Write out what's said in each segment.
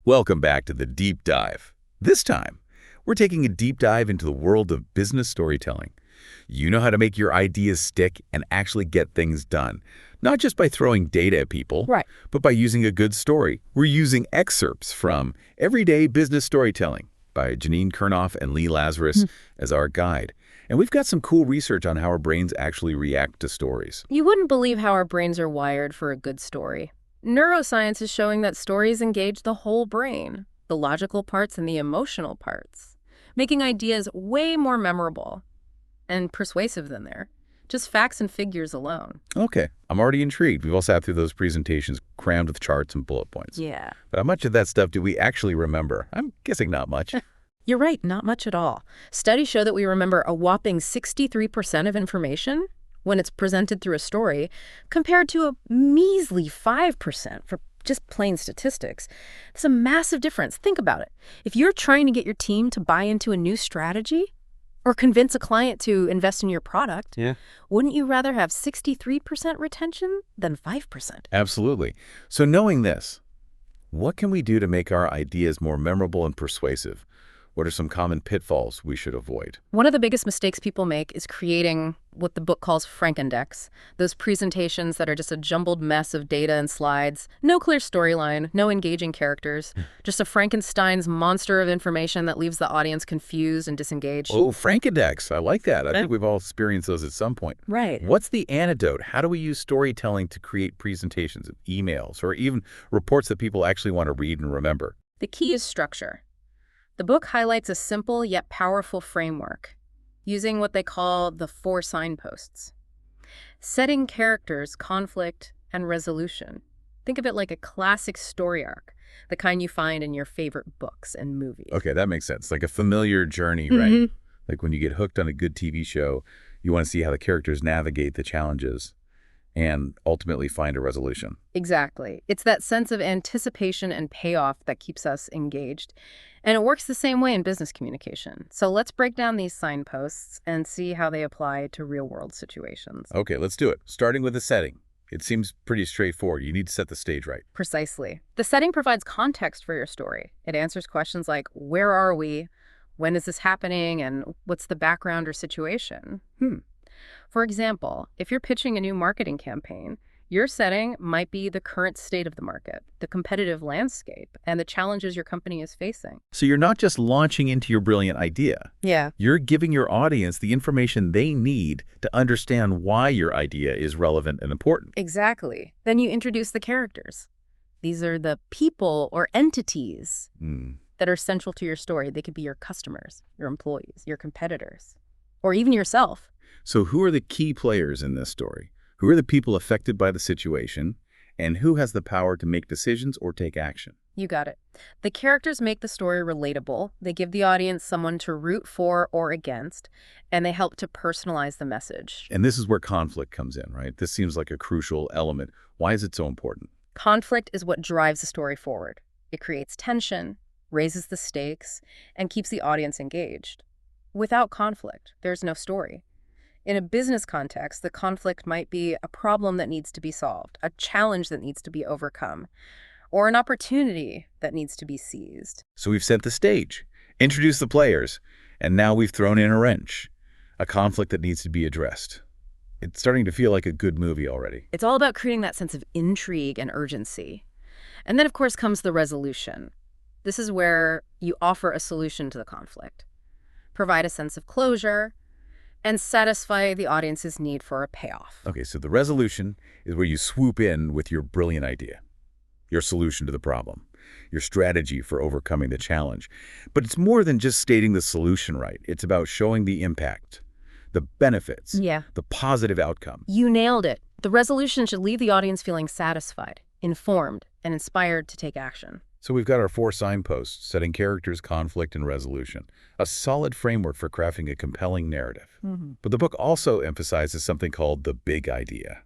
Welcome back to the Deep Dive. This time, we're taking a deep dive into the world of business storytelling. You know how to make your ideas stick and actually get things done, not just by throwing data at people, Right. but by using a good story. We're using excerpts from Everyday Business Storytelling by Janine Kurnoff and Lee Lazarus as our guide. And we've got some cool research on how our brains actually react to stories. You wouldn't believe how our brains are wired for a good story. Neuroscience is showing that stories engage the whole brain, the logical parts and the emotional parts, making ideas way more memorable and persuasive than they're just facts and figures alone. Okay, I'm already intrigued. We've all sat through those presentations crammed with charts and bullet points. Yeah. But how much of that stuff do we actually remember? I'm guessing not much. You're right, not much at all. Studies show that we remember a whopping 63% of information when it's presented through a story, compared to a measly 5% for just plain statistics. It's a massive difference. Think about it. If you're trying to get your team to buy into a new strategy or convince a client to invest in your product, wouldn't you rather have 63% retention than 5%? Absolutely. So knowing this, what can we do to make our ideas more memorable and persuasive? What are some common pitfalls we should avoid? One of the biggest mistakes people make is creating what the book calls Frankendex, those presentations that are just a jumbled mess of data and slides, no clear storyline, no engaging characters, just a Frankenstein's monster of information that leaves the audience confused and disengaged. Oh, Frankendex. I like that. I think we've all experienced those at some point. Right. What's the antidote? How do we use storytelling to create presentations, emails, or even reports that people actually want to read and remember? The key is structure. The book highlights a simple yet powerful framework, using what they call the 4 signposts. Setting characters, conflict, and resolution. Think of it like a classic story arc, the kind you find in your favorite books and movies. Okay, that makes sense. Like a familiar journey, right? Like when you get hooked on a good TV show, you want to see how the characters navigate the challenges and ultimately find a resolution. Exactly. It's that sense of anticipation and payoff that keeps us engaged. And it works the same way in business communication. So let's break down these signposts and see how they apply to real-world situations. Okay, let's do it. Starting with the setting. It seems pretty straightforward. You need to set the stage right. Precisely. The setting provides context for your story. It answers questions like, where are we? When is this happening? And what's the background or situation? For example, if you're pitching a new marketing campaign, your setting might be the current state of the market, the competitive landscape, and the challenges your company is facing. So you're not just launching into your brilliant idea. Yeah. You're giving your audience the information they need to understand why your idea is relevant and important. Exactly. Then you introduce the characters. These are the people or entities that are central to your story. They could be your customers, your employees, your competitors, or even yourself. So who are the key players in this story? Who are the people affected by the situation? And who has the power to make decisions or take action? You got it. The characters make the story relatable. They give the audience someone to root for or against, and they help to personalize the message. And this is where conflict comes in, right? This seems like a crucial element. Why is it so important? Conflict is what drives the story forward. It creates tension, raises the stakes, and keeps the audience engaged. Without conflict, there's no story. In a business context, the conflict might be a problem that needs to be solved, a challenge that needs to be overcome, or an opportunity that needs to be seized. So we've set the stage, introduced the players, and now we've thrown in a wrench, a conflict that needs to be addressed. It's starting to feel like a good movie already. It's all about creating that sense of intrigue and urgency. And then, of course, comes the resolution. This is where you offer a solution to the conflict, provide a sense of closure, and satisfy the audience's need for a payoff. Okay, so the resolution is where you swoop in with your brilliant idea, your solution to the problem, your strategy for overcoming the challenge. But it's more than just stating the solution right. It's about showing the impact, the benefits, the positive outcome. You nailed it. The resolution should leave the audience feeling satisfied, informed, and inspired to take action. So we've got our 4 signposts, setting characters, conflict, and resolution. A solid framework for crafting a compelling narrative. But the book also emphasizes something called the big idea,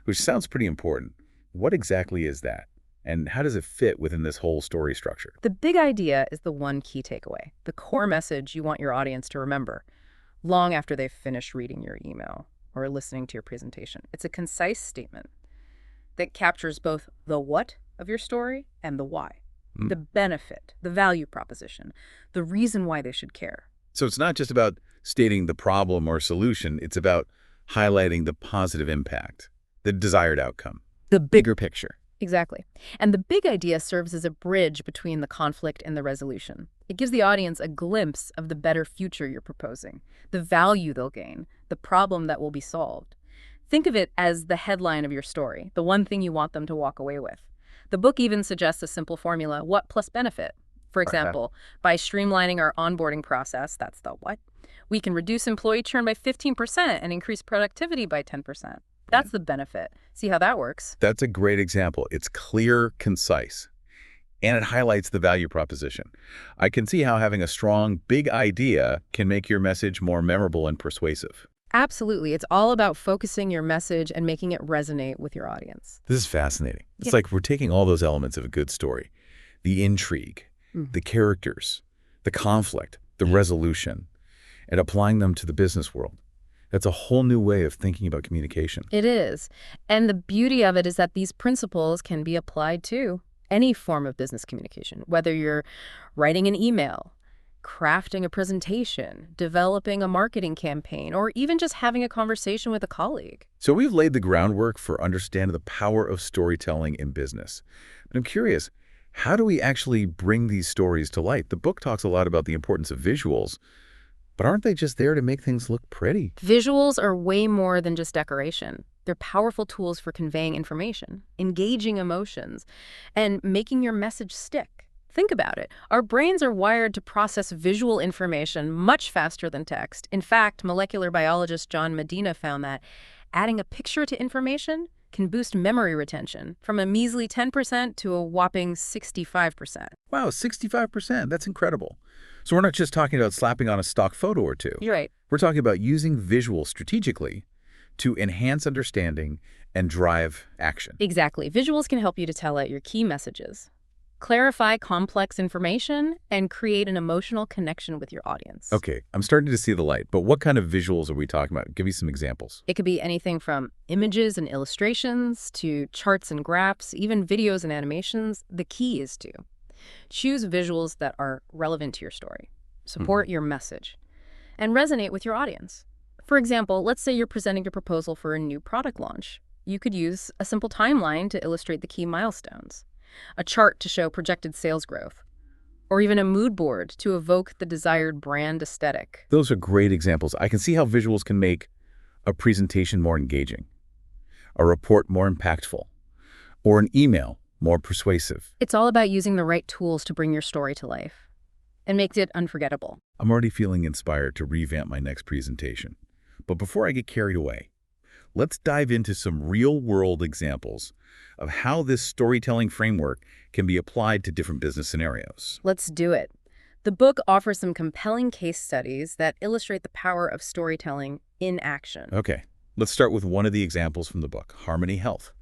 which sounds pretty important. What exactly is that? And how does it fit within this whole story structure? The big idea is the one key takeaway, the core message you want your audience to remember long after they've finished reading your email or listening to your presentation. It's a concise statement that captures both the what of your story and the why. Mm. the benefit, the value proposition, the reason why they should care. So it's not just about stating the problem or solution, it's about highlighting the positive impact, the desired outcome. The bigger picture. Exactly. And the big idea serves as a bridge between the conflict and the resolution. It gives the audience a glimpse of the better future you're proposing, the value they'll gain, the problem that will be solved. Think of it as the headline of your story, the one thing you want them to walk away with. The book even suggests a simple formula, what plus benefit. For example, by streamlining our onboarding process, that's the what, we can reduce employee churn by 15% and increase productivity by 10%. That's the benefit. See how that works? That's a great example. It's clear, concise, and it highlights the value proposition. I can see how having a strong, big idea can make your message more memorable and persuasive. Absolutely. It's all about focusing your message and making it resonate with your audience. This is fascinating. It's Yeah. like we're taking all those elements of a good story, the intrigue, the characters, the conflict, the resolution, and applying them to the business world. That's a whole new way of thinking about communication. It is. And the beauty of it is that these principles can be applied to any form of business communication, whether you're writing an email, crafting a presentation, developing a marketing campaign, or even just having a conversation with a colleague. So we've laid the groundwork for understanding the power of storytelling in business. But I'm curious, how do we actually bring these stories to light? The book talks a lot about the importance of visuals, but aren't they just there to make things look pretty? Visuals are way more than just decoration. They're powerful tools for conveying information, engaging emotions, and making your message stick. Think about it. Our brains are wired to process visual information much faster than text. In fact, molecular biologist John Medina found that adding a picture to information can boost memory retention from a measly 10% to a whopping 65%. Wow, 65%. That's incredible. So we're not just talking about slapping on a stock photo or two. You're right. We're talking about using visuals strategically to enhance understanding and drive action. Exactly. Visuals can help you to tell out your key messages, clarify complex information, and create an emotional connection with your audience. Okay, I'm starting to see the light, but what kind of visuals are we talking about? Give me some examples. It could be anything from images and illustrations to charts and graphs, even videos and animations. The key is to choose visuals that are relevant to your story, support your message, and resonate with your audience. For example, let's say you're presenting a proposal for a new product launch. You could use a simple timeline to illustrate the key milestones, a chart to show projected sales growth, or even a mood board to evoke the desired brand aesthetic. Those are great examples. I can see how visuals can make a presentation more engaging, a report more impactful, or an email more persuasive. It's all about using the right tools to bring your story to life and make it unforgettable. I'm already feeling inspired to revamp my next presentation. But before I get carried away, let's dive into some real-world examples of how this storytelling framework can be applied to different business scenarios. Let's do it. The book offers some compelling case studies that illustrate the power of storytelling in action. Okay, let's start with one of the examples from the book, Harmony Health,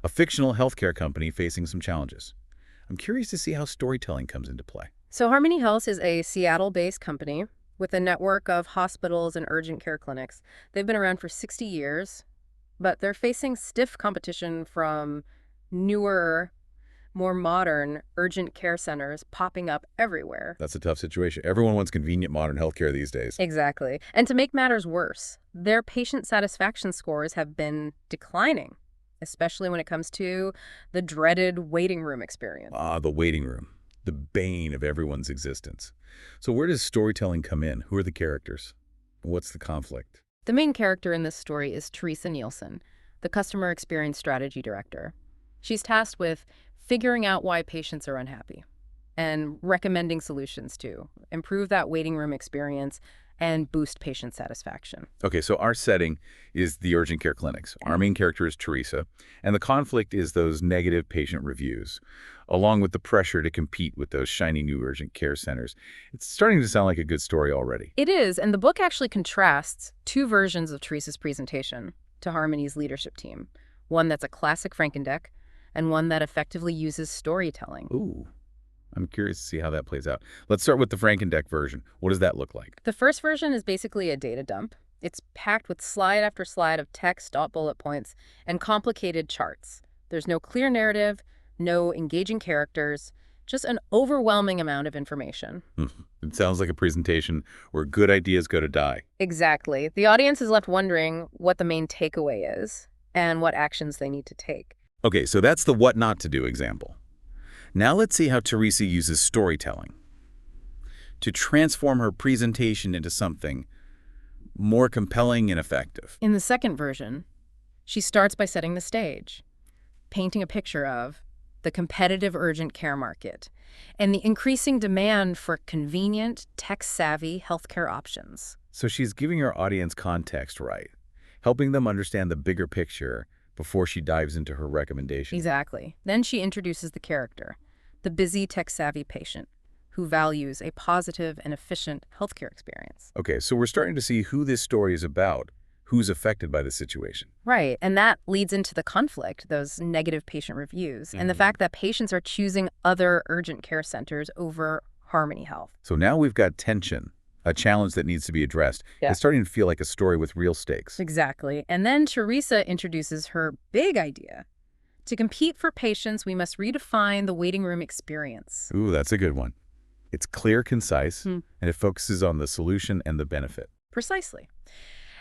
a fictional healthcare company facing some challenges. I'm curious to see how storytelling comes into play. So Harmony Health is a Seattle-based company with a network of hospitals and urgent care clinics. They've been around for 60 years, but they're facing stiff competition from newer, more modern urgent care centers popping up everywhere. That's a tough situation. Everyone wants convenient modern healthcare these days. Exactly. And to make matters worse, their patient satisfaction scores have been declining, especially when it comes to the dreaded waiting room experience. Ah, the waiting room, the bane of everyone's existence. So where does storytelling come in? Who are the characters? What's the conflict? The main character in this story is Teresa Nielsen, the Customer Experience Strategy Director. She's tasked with figuring out why patients are unhappy and recommending solutions to improve that waiting room experience and boost patient satisfaction. Okay, so our setting is the urgent care clinics. Our main character is Teresa, and the conflict is those negative patient reviews, along with the pressure to compete with those shiny new urgent care centers. It's starting to sound like a good story already. It is, and the book actually contrasts two versions of Teresa's presentation to Harmony's leadership team, one that's a classic Frankendeck and one that effectively uses storytelling. Ooh, I'm curious to see how that plays out. Let's start with the Frankendeck version. What does that look like? The first version is basically a data dump. It's packed with slide after slide of text, bullet points, and complicated charts. There's no clear narrative, no engaging characters, just an overwhelming amount of information. It sounds like a presentation where good ideas go to die. Exactly. The audience is left wondering what the main takeaway is and what actions they need to take. Okay, so that's the what not to do example. Now let's see how Teresa uses storytelling to transform her presentation into something more compelling and effective. In the second version, she starts by setting the stage, painting a picture of the competitive urgent care market and the increasing demand for convenient, tech-savvy healthcare options. So she's giving her audience context right, helping them understand the bigger picture before she dives into her recommendation. Exactly. Then she introduces the character, the busy, tech-savvy patient, who values a positive and efficient healthcare experience. Okay, so we're starting to see who this story is about, who's affected by the situation. Right, and that leads into the conflict, those negative patient reviews, and the fact that patients are choosing other urgent care centers over Harmony Health. So now we've got tension, a challenge that needs to be addressed. Yeah. It's starting to feel like a story with real stakes. Exactly. And then Teresa introduces her big idea. To compete for patients, we must redefine the waiting room experience. Ooh, that's a good one. It's clear, concise, and it focuses on the solution and the benefit. Precisely.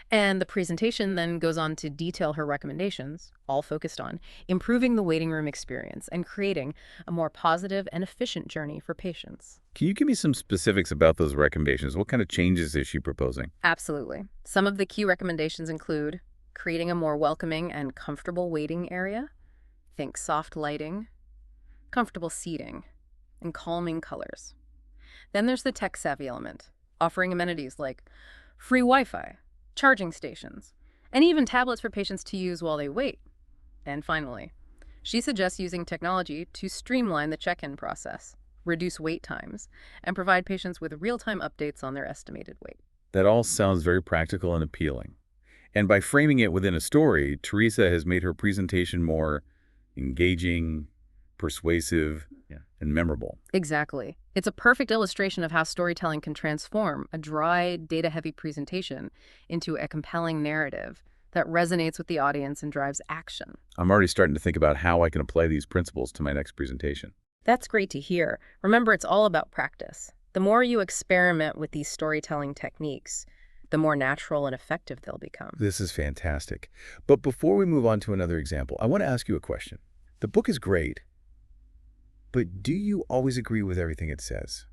And the presentation then goes on to detail her recommendations, all focused on improving the waiting room experience and creating a more positive and efficient journey for patients. Can you give me some specifics about those recommendations? What kind of changes is she proposing? Absolutely. Some of the key recommendations include creating a more welcoming and comfortable waiting area. Think soft lighting, comfortable seating, and calming colors. Then there's the tech-savvy element, offering amenities like free Wi-Fi, charging stations, and even tablets for patients to use while they wait. And finally, she suggests using technology to streamline the check-in process, reduce wait times, and provide patients with real-time updates on their estimated wait. That all sounds very practical and appealing. And by framing it within a story, Teresa has made her presentation more engaging, persuasive, and memorable. Exactly. It's a perfect illustration of how storytelling can transform a dry, data-heavy presentation into a compelling narrative that resonates with the audience and drives action. I'm already starting to think about how I can apply these principles to my next presentation. That's great to hear. Remember, it's all about practice. The more you experiment with these storytelling techniques, the more natural and effective they'll become. This is fantastic. But before we move on to another example, I want to ask you a question. The book is great, but do you always agree with everything it says?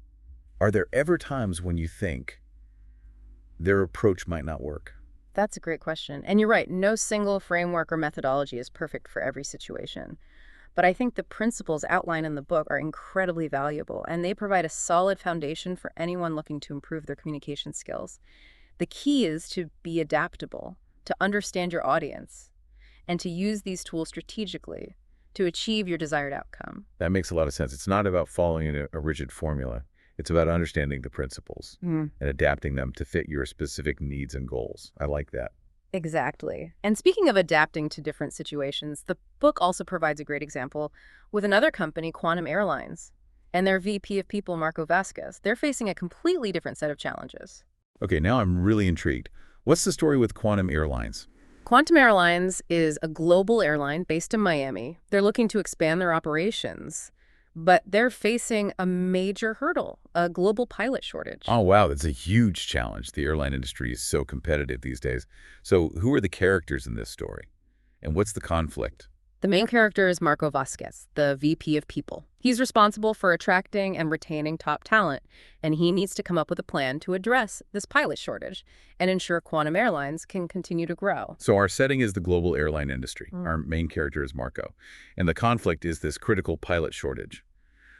Are there ever times when you think their approach might not work? That's a great question. And you're right, no single framework or methodology is perfect for every situation. But I think the principles outlined in the book are incredibly valuable, and they provide a solid foundation for anyone looking to improve their communication skills. The key is to be adaptable, to understand your audience, and to use these tools strategically to achieve your desired outcome. That makes a lot of sense. It's not about following a rigid formula. It's about understanding the principles and adapting them to fit your specific needs and goals. I like that. Exactly. And speaking of adapting to different situations, the book also provides a great example with another company, Quantum Airlines, and their VP of People, Marco Vasquez. They're facing a completely different set of challenges. Okay, now I'm really intrigued. What's the story with Quantum Airlines? Quantum Airlines is a global airline based in Miami. They're looking to expand their operations, but they're facing a major hurdle, a global pilot shortage. Oh, wow, that's a huge challenge. The airline industry is so competitive these days. So who are the characters in this story? And what's the conflict? The main character is Marco Vasquez, the VP of People. He's responsible for attracting and retaining top talent, and he needs to come up with a plan to address this pilot shortage and ensure Quantum Airlines can continue to grow. So our setting is the global airline industry. Our main character is Marco. And the conflict is this critical pilot shortage.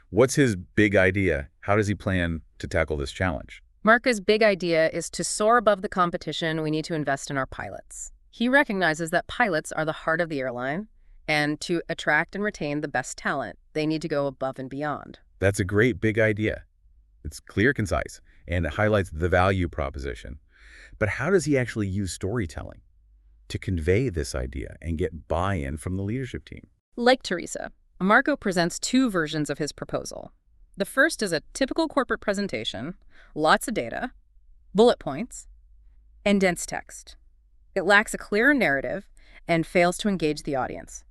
What's his big idea? How does he plan to tackle this challenge? Marco's big idea is to soar above the competition. We need to invest in our pilots. He recognizes that pilots are the heart of the airline, and to attract and retain the best talent, they need to go above and beyond. That's a great big idea. It's clear, concise, and it highlights the value proposition. But how does he actually use storytelling to convey this idea and get buy-in from the leadership team? Like Teresa, Marco presents two versions of his proposal. The first is a typical corporate presentation, lots of data, bullet points, and dense text. It lacks a clear narrative and fails to engage the audience.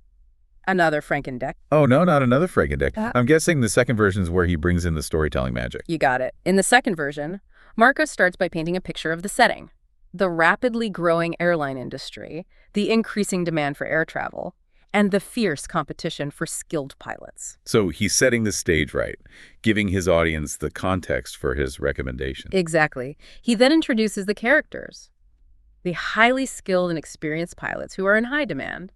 Another Frankendeck. Oh, no, not another Frankendeck. Uh, I'm guessing the second version is where he brings in the storytelling magic. You got it. In the second version, Marcos starts by painting a picture of the setting: the rapidly growing airline industry, the increasing demand for air travel, and the fierce competition for skilled pilots. So he's setting the stage right, giving his audience the context for his recommendation. Exactly. He then introduces the characters, the highly skilled and experienced pilots who are in high demand.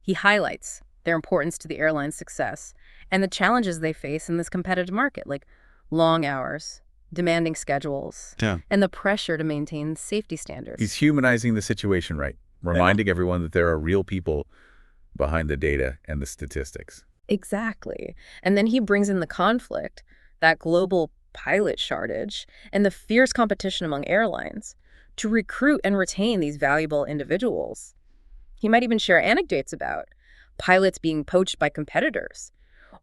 He highlights their importance to the airline's success and the challenges they face in this competitive market, like long hours, demanding schedules, Yeah. and the pressure to maintain safety standards. He's humanizing the situation right, reminding everyone that there are real people behind the data and the statistics. Exactly. And then he brings in the conflict, that global pilot shortage, and the fierce competition among airlines to recruit and retain these valuable individuals. He might even share anecdotes about pilots being poached by competitors,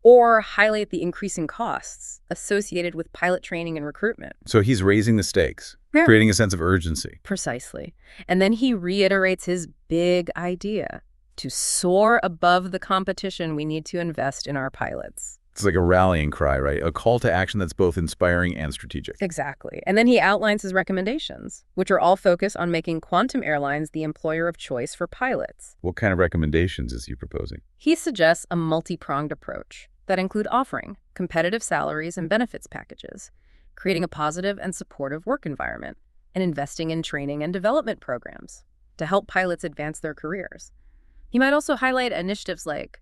or highlight the increasing costs associated with pilot training and recruitment. So he's raising the stakes, creating a sense of urgency. Precisely. And then he reiterates his big idea: to soar above the competition, we need to invest in our pilots. It's like a rallying cry, right? A call to action that's both inspiring and strategic. Exactly. And then he outlines his recommendations, which are all focused on making Quantum Airlines the employer of choice for pilots. What kind of recommendations is he proposing? He suggests a multi-pronged approach that include offering competitive salaries and benefits packages, creating a positive and supportive work environment, and investing in training and development programs to help pilots advance their careers. He might also highlight initiatives like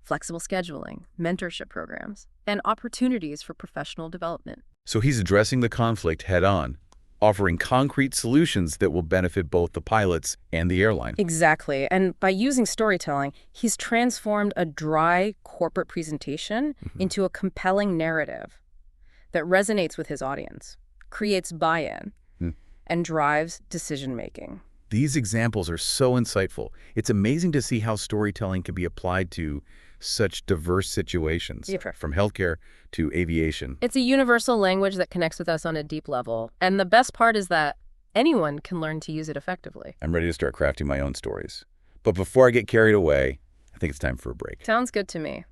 flexible scheduling, mentorship programs, and opportunities for professional development. So he's addressing the conflict head-on, offering concrete solutions that will benefit both the pilots and the airline. Exactly. And by using storytelling, he's transformed a dry corporate presentation into a compelling narrative that resonates with his audience, creates buy-in, and drives decision-making. These examples are so insightful. It's amazing to see how storytelling can be applied to such diverse situations, from healthcare to aviation. It's a universal language that connects with us on a deep level. And the best part is that anyone can learn to use it effectively. I'm ready to start crafting my own stories. But before I get carried away, I think it's time for a break. Sounds good to me.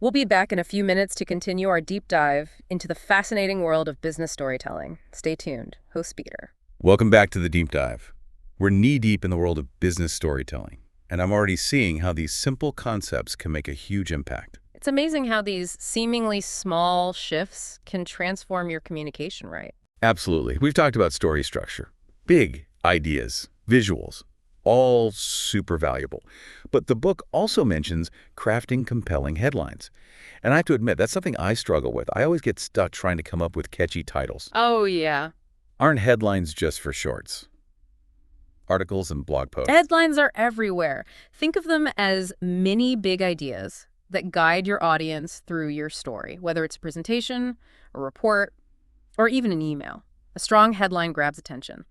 We'll be back in a few minutes to continue our deep dive into the fascinating world of business storytelling. Stay tuned. Host Peter. Welcome back to the Deep Dive. We're knee-deep in the world of business storytelling, and I'm already seeing how these simple concepts can make a huge impact. It's amazing how these seemingly small shifts can transform your communication, right? Absolutely. We've talked about story structure, big ideas, visuals, all super valuable. But the book also mentions crafting compelling headlines. And I have to admit, that's something I struggle with. I always get stuck trying to come up with catchy titles. Oh, yeah. Aren't headlines just for shorts? Articles and blog posts. Headlines are everywhere. Think of them as mini big ideas that guide your audience through your story, whether it's a presentation, a report, or even an email. A strong headline grabs attention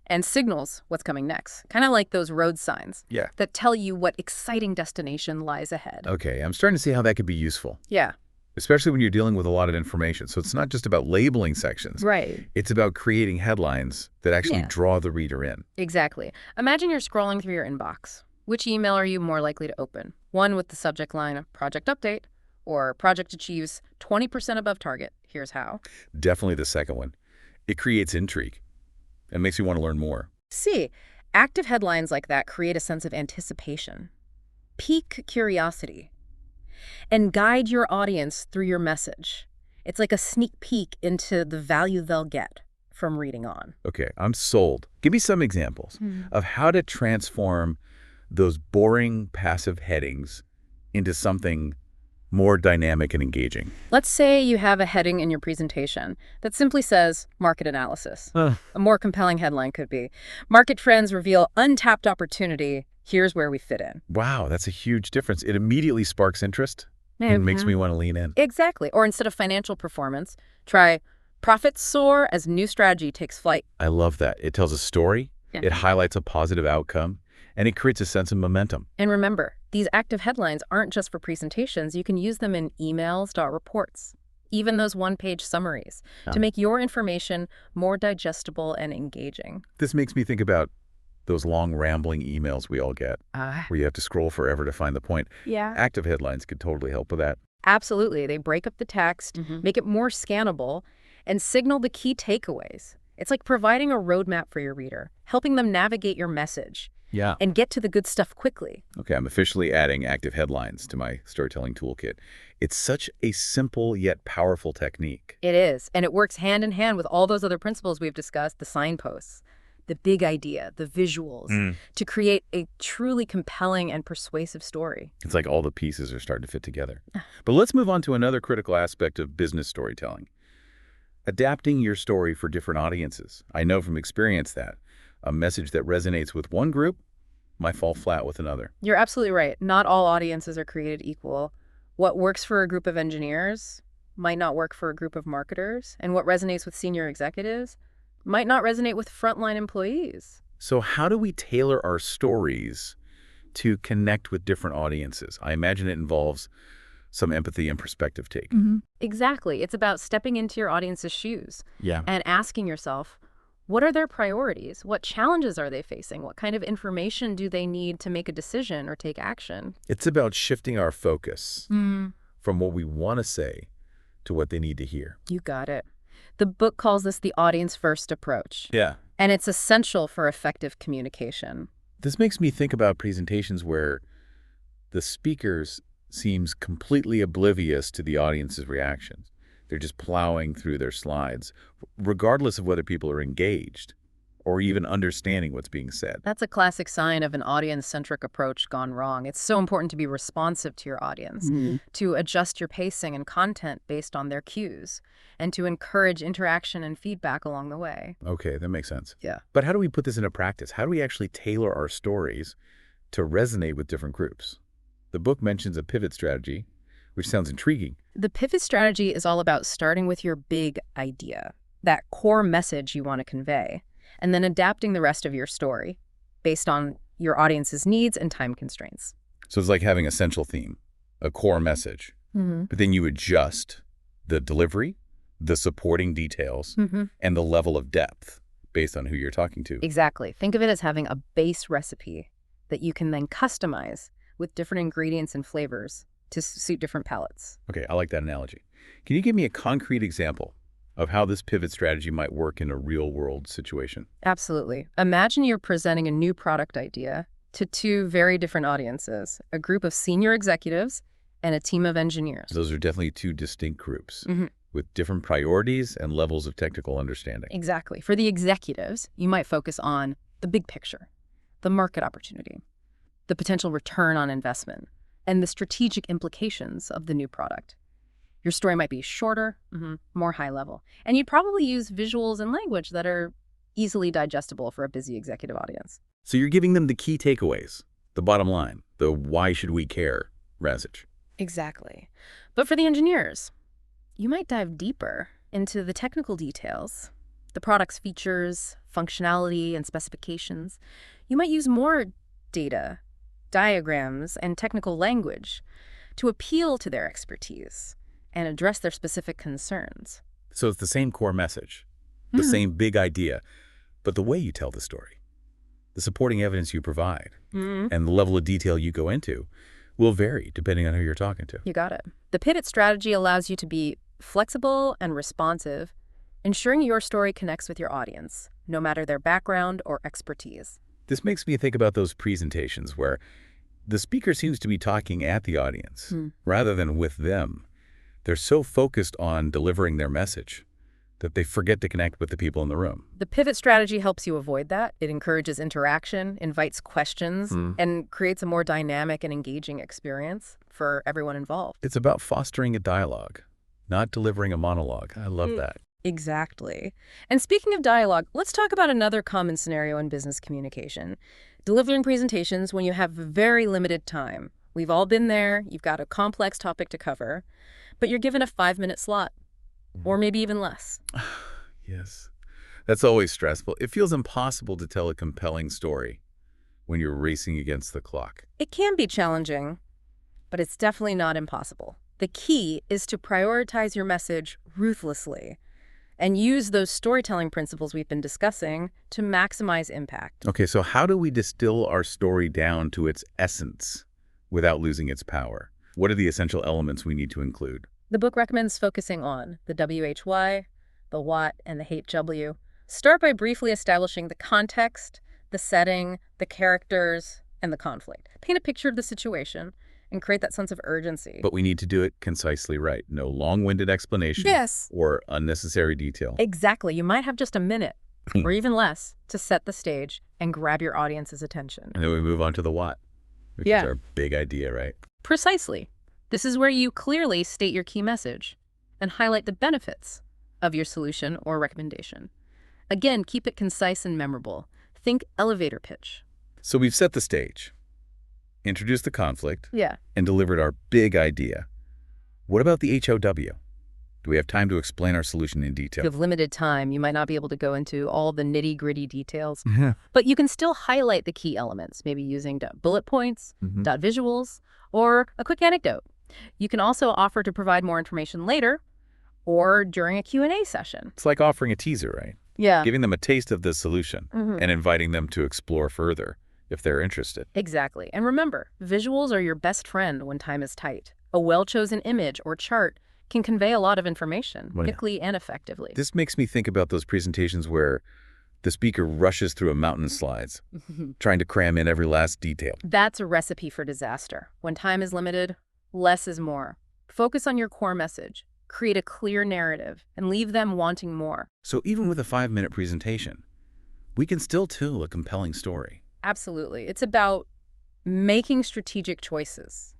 and signals what's coming next, kind of like those road signs that tell you what exciting destination lies ahead. Okay, I'm starting to see how that could be useful. Yeah. Especially when you're dealing with a lot of information. So it's not just about labeling sections. Right. It's about creating headlines that actually draw the reader in. Exactly. Imagine you're scrolling through your inbox. Which email are you more likely to open? One with the subject line, project update, or project achieves 20% above target. Here's how. Definitely the second one. It creates intrigue and makes you want to learn more. See, active headlines like that create a sense of anticipation, pique curiosity, and guide your audience through your message. It's like a sneak peek into the value they'll get from reading on. Okay, I'm sold. Give me some examples of how to transform those boring passive headings into something more dynamic and engaging. Let's say you have a heading in your presentation that simply says market analysis. A more compelling headline could be, market trends reveal untapped opportunity. Here's where we fit in. Wow, that's a huge difference. It immediately sparks interest and makes me want to lean in. Exactly. Or instead of financial performance, try profits soar as new strategy takes flight. I love that. It tells a story, it highlights a positive outcome, and it creates a sense of momentum. And remember, these active headlines aren't just for presentations. You can use them in emails, reports, even those one-page summaries to make your information more digestible and engaging. This makes me think about Those long, rambling emails we all get, where you have to scroll forever to find the point. Yeah. Active headlines could totally help with that. Absolutely. They break up the text, make it more scannable, and signal the key takeaways. It's like providing a roadmap for your reader, helping them navigate your message Yeah. and get to the good stuff quickly. Okay, I'm officially adding active headlines to my storytelling toolkit. It's such a simple yet powerful technique. It is, and it works hand in hand with all those other principles we've discussed, the signposts, the big idea, the visuals, to create a truly compelling and persuasive story. It's like all the pieces are starting to fit together. But let's move on to another critical aspect of business storytelling. Adapting your story for different audiences. I know from experience that a message that resonates with one group might fall flat with another. You're absolutely right. Not all audiences are created equal. What works for a group of engineers might not work for a group of marketers, and what resonates with senior executives might not resonate with frontline employees. So how do we tailor our stories to connect with different audiences? I imagine it involves some empathy and perspective take. Exactly. It's about stepping into your audience's shoes Yeah. and asking yourself, what are their priorities? What challenges are they facing? What kind of information do they need to make a decision or take action? It's about shifting our focus from what we want to say to what they need to hear. You got it. The book calls this the audience-first approach, Yeah. and it's essential for effective communication. This makes me think about presentations where the speakers seems completely oblivious to the audience's reactions. They're just plowing through their slides, regardless of whether people are engaged or even understanding what's being said. That's a classic sign of an audience-centric approach gone wrong. It's so important to be responsive to your audience, to adjust your pacing and content based on their cues, and to encourage interaction and feedback along the way. Okay, that makes sense. Yeah. But how do we put this into practice? How do we actually tailor our stories to resonate with different groups? The book mentions a pivot strategy, which sounds intriguing. The pivot strategy is all about starting with your big idea, that core message you want to convey, and then adapting the rest of your story based on your audience's needs and time constraints. So it's like having a central theme, a core message, but then you adjust the delivery, the supporting details, and the level of depth based on who you're talking to. Exactly. Think of it as having a base recipe that you can then customize with different ingredients and flavors to suit different palates. Okay, I like that analogy. Can you give me a concrete example of how this pivot strategy might work in a real-world situation? Absolutely. Imagine you're presenting a new product idea to two very different audiences, a group of senior executives and a team of engineers. Those are definitely two distinct groups with different priorities and levels of technical understanding. Exactly. For the executives, you might focus on the big picture, the market opportunity, the potential return on investment, and the strategic implications of the new product. Your story might be shorter, more high level, and you'd probably use visuals and language that are easily digestible for a busy executive audience. So you're giving them the key takeaways, the bottom line, the why should we care message. Exactly. But for the engineers, you might dive deeper into the technical details, the product's features, functionality, and specifications. You might use more data, diagrams, and technical language to appeal to their expertise and address their specific concerns. So it's the same core message, the same big idea, but the way you tell the story, the supporting evidence you provide, and the level of detail you go into will vary depending on who you're talking to. You got it. The pivot strategy allows you to be flexible and responsive, ensuring your story connects with your audience, no matter their background or expertise. This makes me think about those presentations where the speaker seems to be talking at the audience rather than with them. They're so focused on delivering their message that they forget to connect with the people in the room. The pivot strategy helps you avoid that. It encourages interaction, invites questions, and creates a more dynamic and engaging experience for everyone involved. It's about fostering a dialogue, not delivering a monologue. I love that. Exactly. And speaking of dialogue, let's talk about another common scenario in business communication. Delivering presentations when you have very limited time. We've all been there. You've got a complex topic to cover, but you're given a 5-minute slot, or maybe even less. Yes. That's always stressful. It feels impossible to tell a compelling story when you're racing against the clock. It can be challenging, but it's definitely not impossible. The key is to prioritize your message ruthlessly and use those storytelling principles we've been discussing to maximize impact. Okay, so how do we distill our story down to its essence without losing its power? What are the essential elements we need to include? The book recommends focusing on the WHY, the what, and the HW. Start by briefly establishing the context, the setting, the characters, and the conflict. Paint a picture of the situation and create that sense of urgency. But we need to do it concisely right. No long-winded explanation Yes. or unnecessary detail. Exactly. You might have just a minute or even less to set the stage and grab your audience's attention. And then we move on to the what, which is our big idea, right? Precisely. This is where you clearly state your key message and highlight the benefits of your solution or recommendation. Again, keep it concise and memorable. Think elevator pitch. So we've set the stage, introduced the conflict, Yeah. and delivered our big idea. What about the HOW? Do we have time to explain our solution in If detail? you have limited time, you might not be able to go into all the nitty-gritty details, Yeah. but you can still highlight the key elements, maybe using bullet points, dot visuals, or a quick anecdote. You can also offer to provide more information later or during a Q&A session. It's like offering a teaser, right? Yeah. Giving them a taste of the solution and inviting them to explore further if they're interested. Exactly. And remember, visuals are your best friend when time is tight. A well-chosen image or chart can convey a lot of information quickly and effectively. This makes me think about those presentations where the speaker rushes through a mountain of slides, trying to cram in every last detail. That's a recipe for disaster. When time is limited, less is more. Focus on your core message, create a clear narrative, and leave them wanting more. So even with a 5-minute presentation, we can still tell a compelling story. Absolutely. It's about making strategic choices,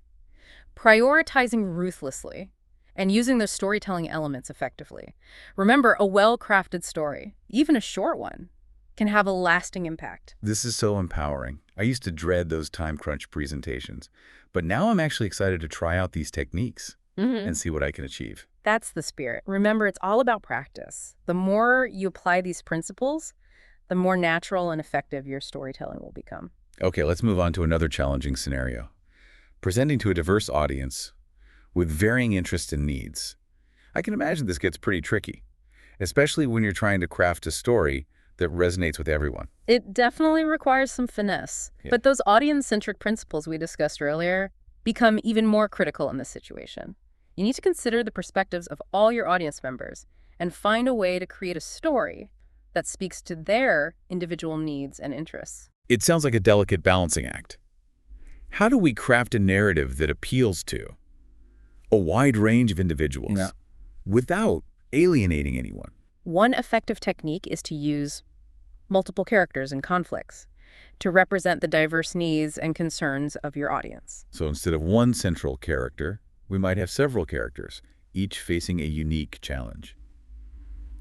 prioritizing ruthlessly, and using those storytelling elements effectively. Remember, a well-crafted story, even a short one, can have a lasting impact. This is so empowering. I used to dread those time crunch presentations, but now I'm actually excited to try out these techniques and see what I can achieve. That's the spirit. Remember, it's all about practice. The more you apply these principles, the more natural and effective your storytelling will become. Okay, let's move on to another challenging scenario. Presenting to a diverse audience with varying interests and needs. I can imagine this gets pretty tricky, especially when you're trying to craft a story that resonates with everyone. It definitely requires some finesse, but those audience-centric principles we discussed earlier become even more critical in this situation. You need to consider the perspectives of all your audience members and find a way to create a story that speaks to their individual needs and interests. It sounds like a delicate balancing act. How do we craft a narrative that appeals to a wide range of individuals without alienating anyone? One effective technique is to use multiple characters and conflicts to represent the diverse needs and concerns of your audience. So instead of one central character, we might have several characters, each facing a unique challenge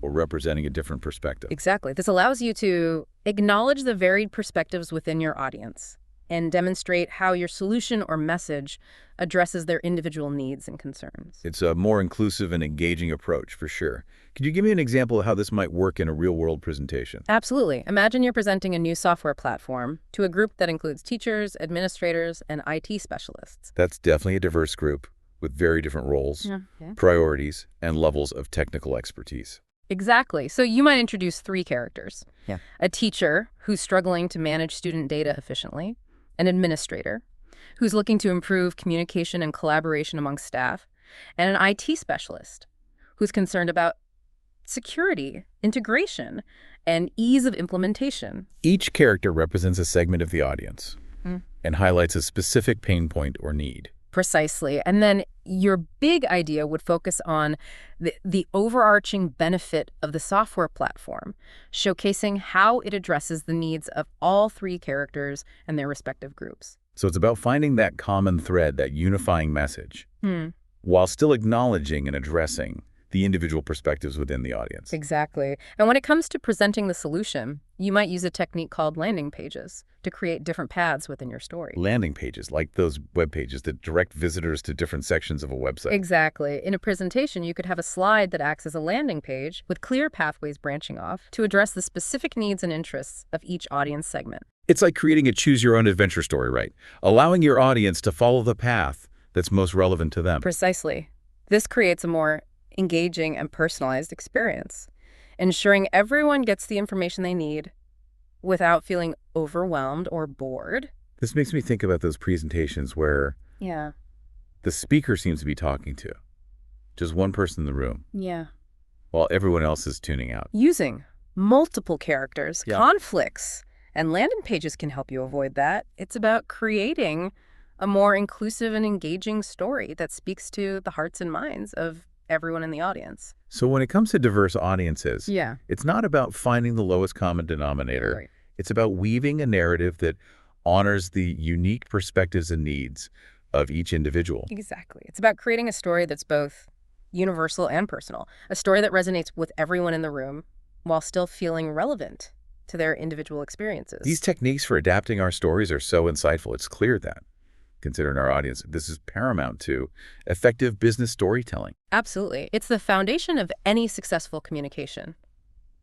or representing a different perspective. Exactly. This allows you to acknowledge the varied perspectives within your audience and demonstrate how your solution or message addresses their individual needs and concerns. It's a more inclusive and engaging approach, for sure. Could you give me an example of how this might work in a real-world presentation? Absolutely. Imagine you're presenting a new software platform to a group that includes teachers, administrators, and IT specialists. That's definitely a diverse group with very different roles, priorities, and levels of technical expertise. Exactly. So you might introduce 3 characters. A teacher who's struggling to manage student data efficiently, an administrator who's looking to improve communication and collaboration among staff, and an IT specialist who's concerned about security, integration, and ease of implementation. Each character represents a segment of the audience and highlights a specific pain point or need. Precisely. And then your big idea would focus on the overarching benefit of the software platform, showcasing how it addresses the needs of all 3 characters and their respective groups. So it's about finding that common thread, that unifying message, while still acknowledging and addressing the individual perspectives within the audience. Exactly. And when it comes to presenting the solution, you might use a technique called landing pages to create different paths within your story. Landing pages, like those web pages that direct visitors to different sections of a website. Exactly. In a presentation, you could have a slide that acts as a landing page with clear pathways branching off to address the specific needs and interests of each audience segment. It's like creating a choose-your-own-adventure story, right? Allowing your audience to follow the path that's most relevant to them. Precisely. This creates a more engaging and personalized experience. ensuring everyone gets the information they need without feeling overwhelmed or bored. This makes me think about those presentations where Yeah. the speaker seems to be talking to just one person in the room Yeah. while everyone else is tuning out. Using multiple characters, Yeah. conflicts, and landing pages can help you avoid that. It's about creating a more inclusive and engaging story that speaks to the hearts and minds of everyone in the audience. So when it comes to diverse audiences, Yeah. it's not about finding the lowest common denominator. Right. It's about weaving a narrative that honors the unique perspectives and needs of each individual. Exactly. It's about creating a story that's both universal and personal, a story that resonates with everyone in the room while still feeling relevant to their individual experiences. These techniques for adapting our stories are so insightful. It's clear that, considering our audience, this is paramount to effective business storytelling. Absolutely. It's the foundation of any successful communication.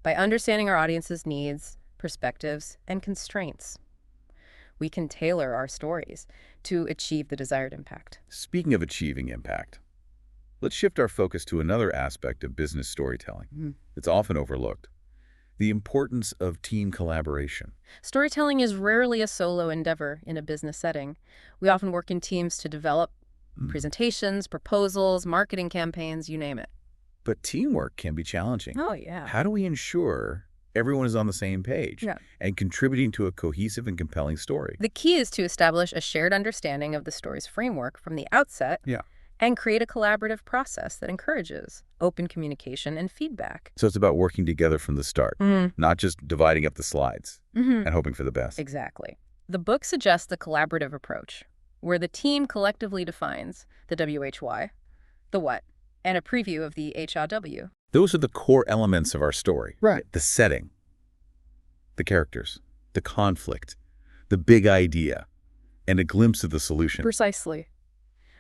By understanding our audience's needs, perspectives, and constraints, we can tailor our stories to achieve the desired impact. Speaking of achieving impact, let's shift our focus to another aspect of business storytelling. It's often overlooked: the importance of team collaboration. Storytelling is rarely a solo endeavor in a business setting. We often work in teams to develop presentations, proposals, marketing campaigns, you name it. But teamwork can be challenging. Oh, yeah. How do we ensure everyone is on the same page and contributing to a cohesive and compelling story? The key is to establish a shared understanding of the story's framework from the outset and create a collaborative process that encourages open communication and feedback. So it's about working together from the start, not just dividing up the slides and hoping for the best. Exactly. The book suggests a collaborative approach, where the team collectively defines the WHY, the what, and a preview of the HRW. Those are the core elements of our story. Right. The setting, the characters, the conflict, the big idea, and a glimpse of the solution. Precisely.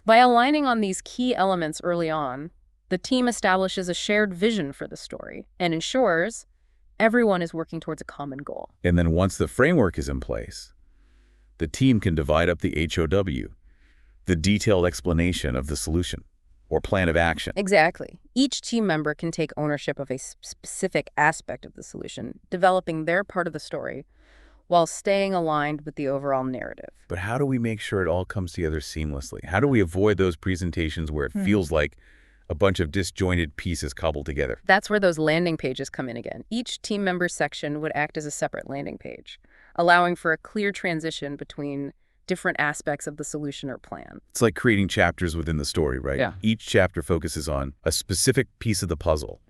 By aligning on these key elements early on, the team establishes a shared vision for the story and ensures everyone is working towards a common goal. And then once the framework is in place, the team can divide up the HOW, the detailed explanation of the solution or plan of action. Exactly. Each team member can take ownership of a specific aspect of the solution, developing their part of the story while staying aligned with the overall narrative. But how do we make sure it all comes together seamlessly? How do we avoid those presentations where it feels like a bunch of disjointed pieces cobbled together? That's where those landing pages come in again. Each team member section would act as a separate landing page, allowing for a clear transition between different aspects of the solution or plan. It's like creating chapters within the story, right? Yeah. Each chapter focuses on a specific piece of the puzzle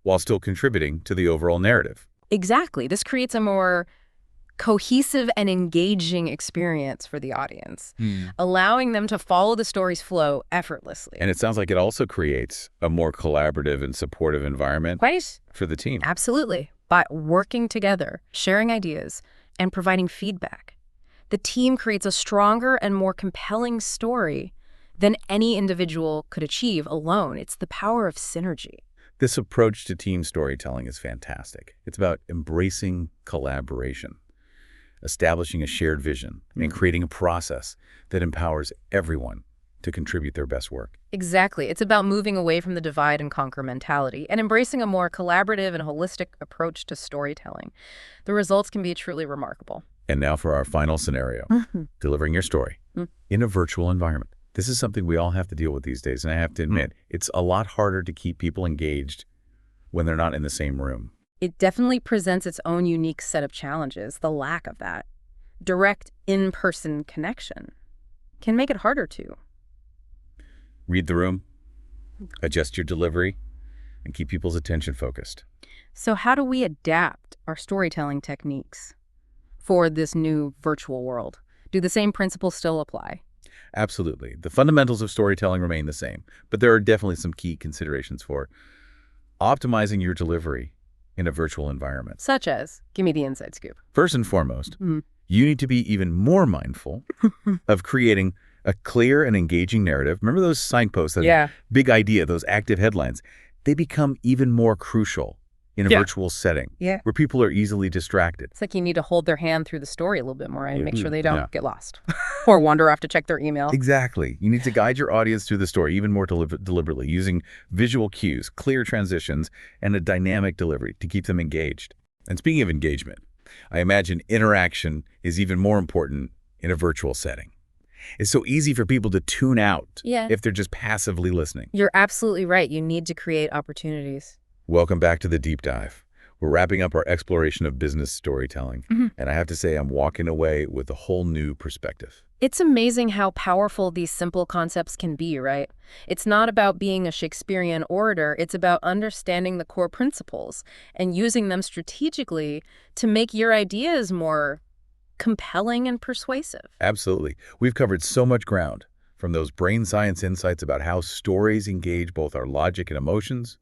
while still contributing to the overall narrative. Exactly. This creates a more cohesive and engaging experience for the audience, allowing them to follow the story's flow effortlessly. And it sounds like it also creates a more collaborative and supportive environment for the team. Absolutely. By working together, sharing ideas, and providing feedback, the team creates a stronger and more compelling story than any individual could achieve alone. It's the power of synergy. This approach to team storytelling is fantastic. It's about embracing collaboration, establishing a shared vision, and creating a process that empowers everyone to contribute their best work. Exactly. It's about moving away from the divide and conquer mentality and embracing a more collaborative and holistic approach to storytelling. The results can be truly remarkable. And now for our final scenario, delivering your story in a virtual environment. This is something we all have to deal with these days, and I have to admit, it's a lot harder to keep people engaged when they're not in the same room. It definitely presents its own unique set of challenges. The lack of that direct in-person connection can make it harder to Read the room, adjust your delivery, and keep people's attention focused. So how do we adapt our storytelling techniques for this new virtual world? Do the same principles still apply? Absolutely. The fundamentals of storytelling remain the same, but there are definitely some key considerations for optimizing your delivery in a virtual environment. Such as, give me the inside scoop. First and foremost, you need to be even more mindful of creating a clear and engaging narrative. Remember those signposts, that big idea, those active headlines? They become even more crucial in a virtual setting where people are easily distracted. It's like you need to hold their hand through the story a little bit more and make sure they Yeah. don't get lost or wander off to check their email. Exactly. You need to guide your audience through the story even more deliberately, using visual cues, clear transitions, and a dynamic delivery to keep them engaged. And speaking of engagement, I imagine interaction is even more important in a virtual setting. It's so easy for people to tune out if they're just passively listening. You're absolutely right. You need to create opportunities. Welcome back to the deep dive. We're wrapping up our exploration of business storytelling, and I have to say I'm walking away with a whole new perspective. It's amazing how powerful these simple concepts can be, right? It's not about being a Shakespearean orator. It's about understanding the core principles and using them strategically to make your ideas more compelling and persuasive. Absolutely. We've covered so much ground, from those brain science insights about how stories engage both our logic and emotions,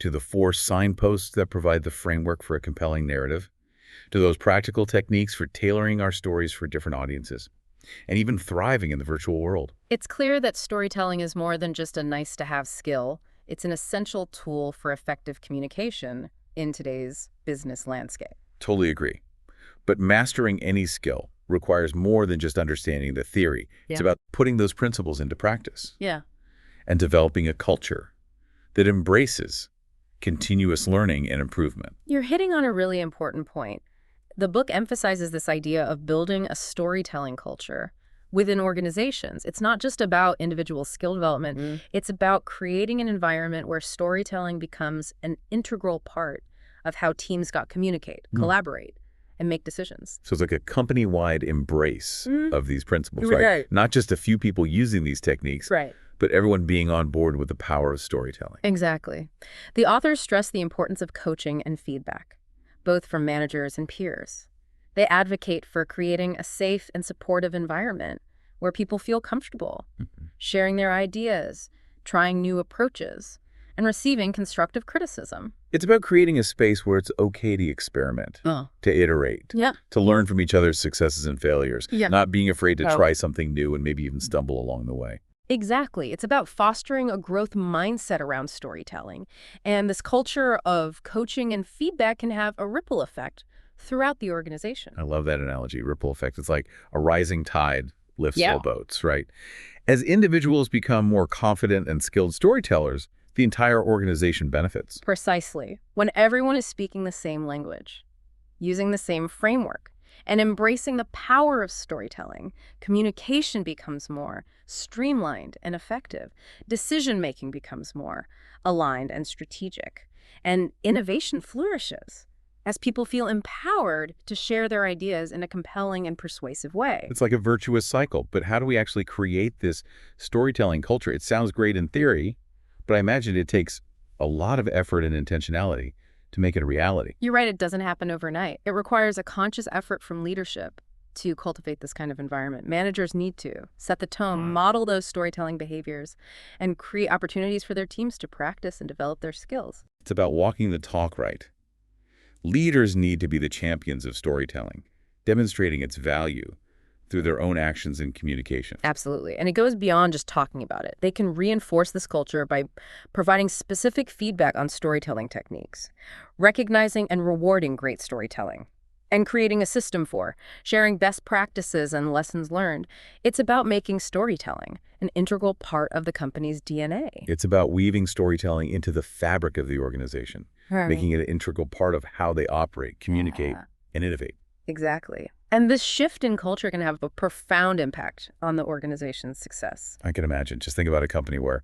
to the 4 signposts that provide the framework for a compelling narrative, to those practical techniques for tailoring our stories for different audiences, and even thriving in the virtual world. It's clear that storytelling is more than just a nice-to-have skill. It's an essential tool for effective communication in today's business landscape. Totally agree. But mastering any skill requires more than just understanding the theory. It's about putting those principles into practice. And developing a culture that embraces continuous learning and improvement. You're hitting on a really important point. The book emphasizes this idea of building a storytelling culture within organizations. It's not just about individual skill development. It's about creating an environment where storytelling becomes an integral part of how teams communicate, collaborate, and make decisions. So it's like a company-wide embrace of these principles, right? Not just a few people using these techniques, but everyone being on board with the power of storytelling. Exactly. The authors stress the importance of coaching and feedback, both from managers and peers. They advocate for creating a safe and supportive environment where people feel comfortable sharing their ideas, trying new approaches, and receiving constructive criticism. It's about creating a space where it's okay to experiment, to iterate, to learn from each other's successes and failures, not being afraid to try something new and maybe even stumble along the way. Exactly. It's about fostering a growth mindset around storytelling. And this culture of coaching and feedback can have a ripple effect throughout the organization. I love that analogy, ripple effect. It's like a rising tide lifts all boats, right? As individuals become more confident and skilled storytellers, the entire organization benefits. Precisely. When everyone is speaking the same language, using the same framework, and embracing the power of storytelling, communication becomes more streamlined and effective. Decision-making becomes more aligned and strategic. And innovation flourishes as people feel empowered to share their ideas in a compelling and persuasive way. It's like a virtuous cycle, but how do we actually create this storytelling culture? It sounds great in theory, but I imagine it takes a lot of effort and intentionality to make it a reality. You're right, it doesn't happen overnight. It requires a conscious effort from leadership to cultivate this kind of environment. Managers need to set the tone, model those storytelling behaviors, and create opportunities for their teams to practice and develop their skills. It's about walking the talk right. Leaders need to be the champions of storytelling, demonstrating its value through their own actions and communication. Absolutely. And it goes beyond just talking about it. They can reinforce this culture by providing specific feedback on storytelling techniques, recognizing and rewarding great storytelling, and creating a system for sharing best practices and lessons learned. It's about making storytelling an integral part of the company's DNA. It's about weaving storytelling into the fabric of the organization, making it an integral part of how they operate, communicate, and innovate. Exactly. And this shift in culture can have a profound impact on the organization's success. I can imagine. Just think about a company where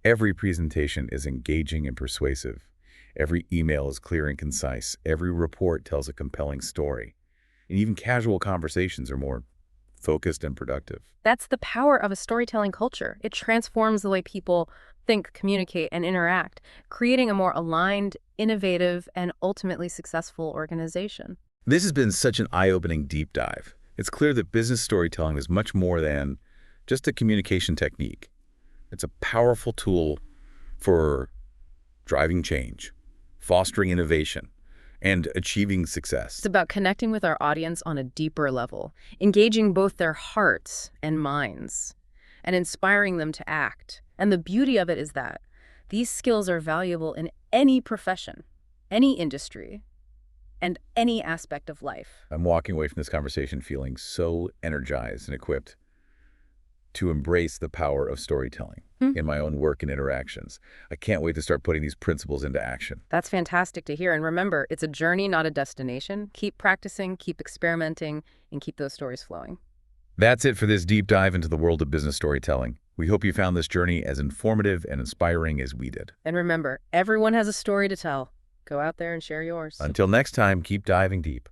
every presentation is engaging and persuasive. Every email is clear and concise. Every report tells a compelling story. And even casual conversations are more focused and productive. That's the power of a storytelling culture. It transforms the way people think, communicate, and interact, creating a more aligned, innovative, and ultimately successful organization. This has been such an eye-opening deep dive. It's clear that business storytelling is much more than just a communication technique. It's a powerful tool for driving change, fostering innovation, and achieving success. It's about connecting with our audience on a deeper level, engaging both their hearts and minds, and inspiring them to act. And the beauty of it is that these skills are valuable in any profession, any industry and any aspect of life. I'm walking away from this conversation feeling so energized and equipped to embrace the power of storytelling in my own work and interactions. I can't wait to start putting these principles into action. That's fantastic to hear. And remember, it's a journey, not a destination. Keep practicing, keep experimenting, and keep those stories flowing. That's it for this deep dive into the world of business storytelling. We hope you found this journey as informative and inspiring as we did. And remember, everyone has a story to tell. Go out there and share yours. Until next time, keep diving deep.